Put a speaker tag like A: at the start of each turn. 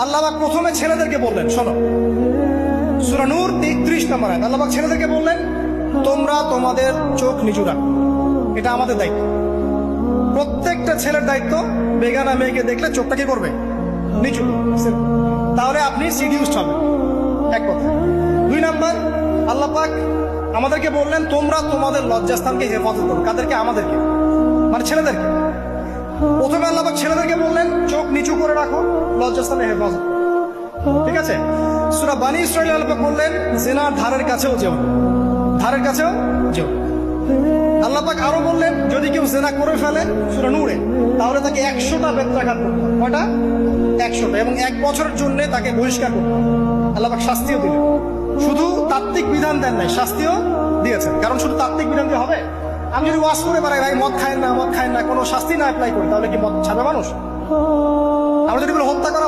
A: আল্লাহ পাক প্রথমে ছেলেদেরকে বললেন, শোনো, সূরা নূর 33 নম্বর আয়াত। আল্লাহ পাক ছেলেদেরকে বললেন, তোমরা তোমাদের চোখ নিচু রাখো। এটা আমাদের দায়িত্ব, প্রত্যেকটা ছেলের দায়িত্ব। বেগানা মেয়েকে দেখলে চোখটা কি করবে? নিচু। তাহলে আপনি সিডিউসড হবেন, এক কথা। 2 নাম্বার, আল্লাহ পাক আমাদেরকে বললেন, তোমরা তোমাদের লজ্জাস্থানকে হেফাজত করো। কাদেরকে? আমাদেরকে, মানে ছেলেদেরকে। প্রথমে আল্লাহ পাক ছেলেদেরকে বললেন, চোখ নিচু করে রাখো, লজ্জাস্থানে হেফাজত করো। ঠিক আছে? সূরা বানী ইসরাঈল আল্লাহ পাক বললেন, জিনার ধারের কাছেও যেও না, ধারের কাছেও যেও না। আল্লাহ পাক আরো বললেন, যদি কেউ জিনা করে ফেলে, সূরা নূরে, তাহলে তাকে 100টা বেত্রাঘাত করতে হবে। কয়টা? 100টা, এবং 1 বছরের জন্য তাকে বহিষ্কার করতে হবে। আল্লাহ পাক শাস্তিও দিলেন, শুধু তাত্ত্বিক বিধান দেন নাই, শাস্তিও দিয়েছেন। কারণ শুধু তাত্ত্বিক বিধান দিয়ে হবে? আমি যদি ওয়াজ করে বেড়াই, ভাই মদ খায় না, মদ খায় না, কোনো শাস্তি না অ্যাপ্লাই করি, তাহলে কি মদ ছাড়বে মানুষ? আমরা যদি বলি হত্যা করা